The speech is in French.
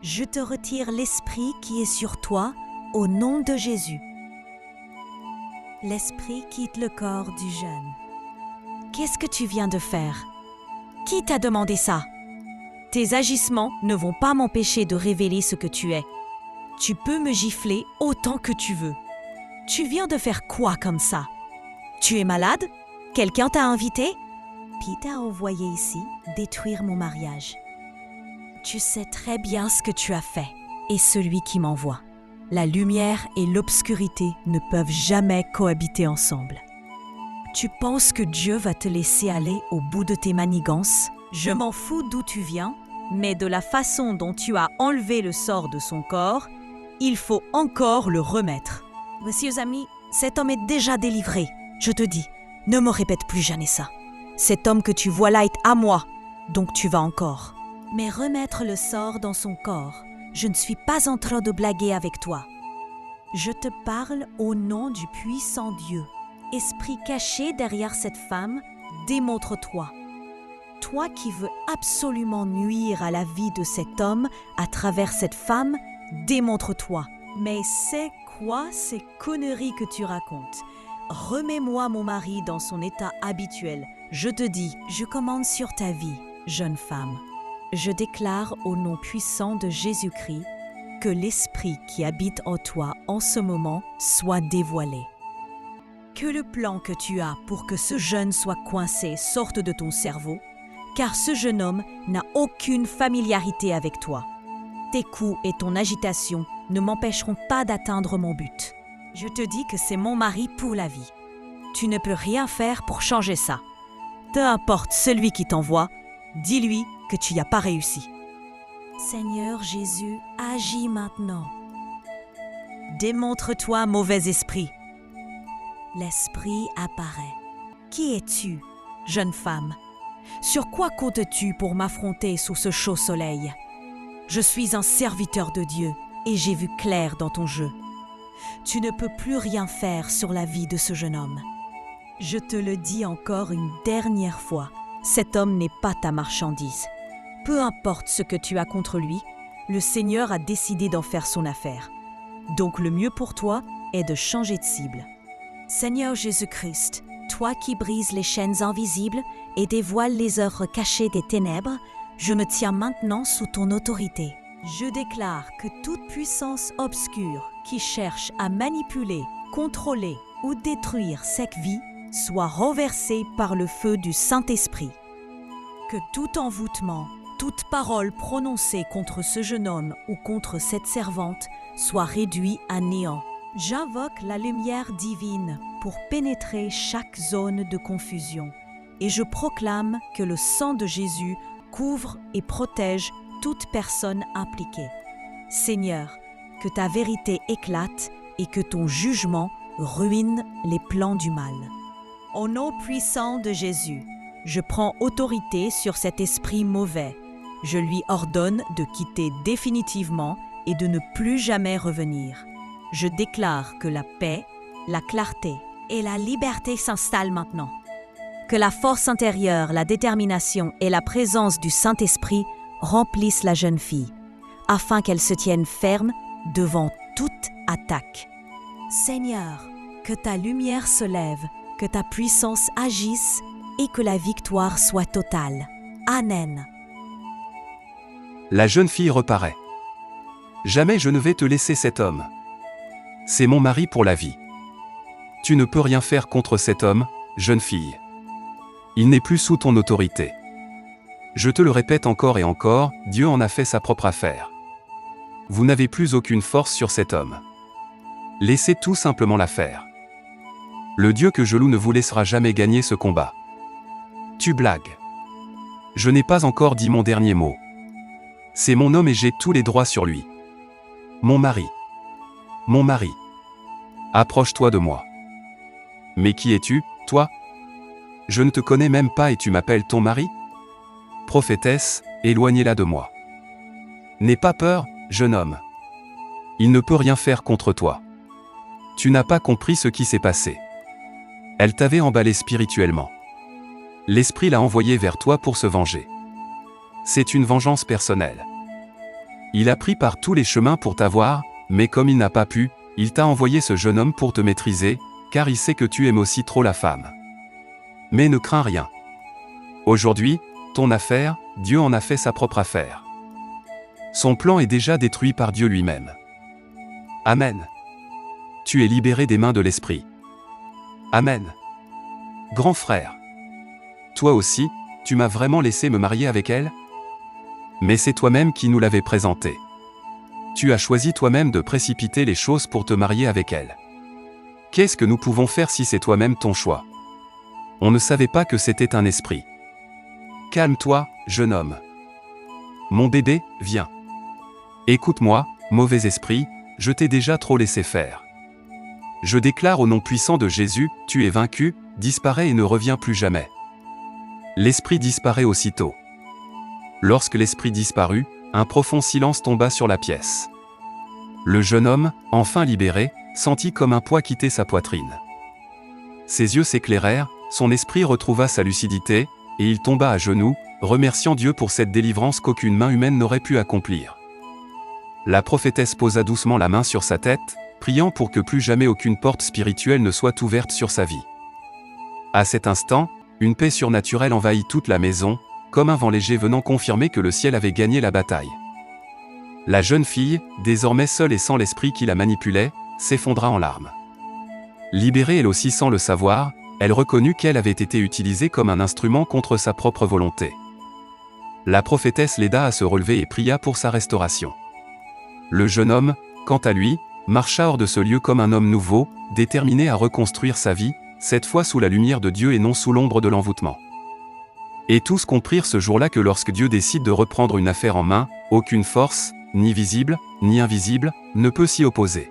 Je te retire l'esprit qui est sur toi au nom de Jésus. L'esprit quitte le corps du jeune. Qu'est-ce que tu viens de faire? Qui t'a demandé ça? Tes agissements ne vont pas m'empêcher de révéler ce que tu es. Tu peux me gifler autant que tu veux. Tu viens de faire quoi comme ça? Tu es malade? Quelqu'un t'a invité? Qui t'a envoyé ici détruire mon mariage? Tu sais très bien ce que tu as fait et celui qui m'envoie. La lumière et l'obscurité ne peuvent jamais cohabiter ensemble. Tu penses que Dieu va te laisser aller au bout de tes manigances? Je m'en fous d'où tu viens, mais de la façon dont tu as enlevé le sort de son corps, il faut encore le remettre. Messieurs amis, cet homme est déjà délivré. Je te dis, ne me répète plus jamais ça. Cet homme que tu vois là est à moi, donc tu vas encore. Mais remettre le sort dans son corps, je ne suis pas en train de blaguer avec toi. Je te parle au nom du puissant Dieu. Esprit caché derrière cette femme, démontre-toi. Toi qui veux absolument nuire à la vie de cet homme à travers cette femme, démontre-toi. Mais c'est quoi ces conneries que tu racontes? Remets-moi mon mari dans son état habituel. Je te dis, je commande sur ta vie, jeune femme. Je déclare au nom puissant de Jésus-Christ que l'esprit qui habite en toi en ce moment soit dévoilé. Que le plan que tu as pour que ce jeune soit coincé sorte de ton cerveau, car ce jeune homme n'a aucune familiarité avec toi. Tes coups et ton agitation ne m'empêcheront pas d'atteindre mon but. Je te dis que c'est mon mari pour la vie. Tu ne peux rien faire pour changer ça. Peu importe celui qui t'envoie, dis-lui que tu n'y as pas réussi. Seigneur Jésus, agis maintenant. Démontre-toi, mauvais esprit. L'esprit apparaît. Qui es-tu, jeune femme? Sur quoi comptes-tu pour m'affronter sous ce chaud soleil? Je suis un serviteur de Dieu et j'ai vu clair dans ton jeu. Tu ne peux plus rien faire sur la vie de ce jeune homme. Je te le dis encore une dernière fois, cet homme n'est pas ta marchandise. Peu importe ce que tu as contre lui, le Seigneur a décidé d'en faire son affaire. Donc le mieux pour toi est de changer de cible. Seigneur Jésus-Christ, toi qui brises les chaînes invisibles et dévoiles les œuvres cachées des ténèbres, je me tiens maintenant sous ton autorité. Je déclare que toute puissance obscure qui cherche à manipuler, contrôler ou détruire cette vie soit renversée par le feu du Saint-Esprit. Que tout envoûtement, toute parole prononcée contre ce jeune homme ou contre cette servante soit réduit à néant. J'invoque la lumière divine pour pénétrer chaque zone de confusion et je proclame que le sang de Jésus couvre et protège toute personne impliquée. Seigneur, que ta vérité éclate et que ton jugement ruine les plans du mal. Au nom puissant de Jésus, je prends autorité sur cet esprit mauvais. Je lui ordonne de quitter définitivement et de ne plus jamais revenir. Je déclare que la paix, la clarté et la liberté s'installent maintenant. Que la force intérieure, la détermination et la présence du Saint-Esprit remplissent la jeune fille, afin qu'elle se tienne ferme devant toute attaque. Seigneur, que ta lumière se lève, que ta puissance agisse et que la victoire soit totale. Amen. La jeune fille reparaît. Jamais je ne vais te laisser cet homme. C'est mon mari pour la vie. Tu ne peux rien faire contre cet homme, jeune fille. Il n'est plus sous ton autorité. Je te le répète encore et encore, Dieu en a fait sa propre affaire. Vous n'avez plus aucune force sur cet homme. Laissez tout simplement l'affaire. Le Dieu que je loue ne vous laissera jamais gagner ce combat. Tu blagues. Je n'ai pas encore dit mon dernier mot. C'est mon homme et j'ai tous les droits sur lui. Mon mari. Mon mari. Approche-toi de moi. Mais qui es-tu, toi? Je ne te connais même pas et tu m'appelles ton mari? Prophétesse, éloignez-la de moi. N'aie pas peur, jeune homme. Il ne peut rien faire contre toi. Tu n'as pas compris ce qui s'est passé. Elle t'avait emballé spirituellement. L'esprit l'a envoyé vers toi pour se venger. C'est une vengeance personnelle. Il a pris par tous les chemins pour t'avoir, mais comme il n'a pas pu, il t'a envoyé ce jeune homme pour te maîtriser, car il sait que tu aimes aussi trop la femme. Mais ne crains rien. Aujourd'hui, ton affaire, Dieu en a fait sa propre affaire. Son plan est déjà détruit par Dieu lui-même. Amen. Tu es libéré des mains de l'esprit. Amen. Grand frère. Toi aussi, tu m'as vraiment laissé me marier avec elle? Mais c'est toi-même qui nous l'avais présenté. Tu as choisi toi-même de précipiter les choses pour te marier avec elle. Qu'est-ce que nous pouvons faire si c'est toi-même ton choix? On ne savait pas que c'était un esprit. Calme-toi, jeune homme. Mon bébé, viens. Écoute-moi, mauvais esprit, je t'ai déjà trop laissé faire. Je déclare au nom puissant de Jésus, tu es vaincu, disparais et ne reviens plus jamais. L'esprit disparaît aussitôt. Lorsque l'esprit disparut, un profond silence tomba sur la pièce. Le jeune homme, enfin libéré, sentit comme un poids quitter sa poitrine. Ses yeux s'éclairèrent, son esprit retrouva sa lucidité, et il tomba à genoux, remerciant Dieu pour cette délivrance qu'aucune main humaine n'aurait pu accomplir. La prophétesse posa doucement la main sur sa tête, priant pour que plus jamais aucune porte spirituelle ne soit ouverte sur sa vie. À cet instant, une paix surnaturelle envahit toute la maison, comme un vent léger venant confirmer que le ciel avait gagné la bataille. La jeune fille, désormais seule et sans l'esprit qui la manipulait, s'effondra en larmes. Libérée elle aussi sans le savoir, elle reconnut qu'elle avait été utilisée comme un instrument contre sa propre volonté. La prophétesse l'aida à se relever et pria pour sa restauration. Le jeune homme, quant à lui, marcha hors de ce lieu comme un homme nouveau, déterminé à reconstruire sa vie, cette fois sous la lumière de Dieu et non sous l'ombre de l'envoûtement. Et tous comprirent ce jour-là que lorsque Dieu décide de reprendre une affaire en main, aucune force, ni visible, ni invisible, ne peut s'y opposer.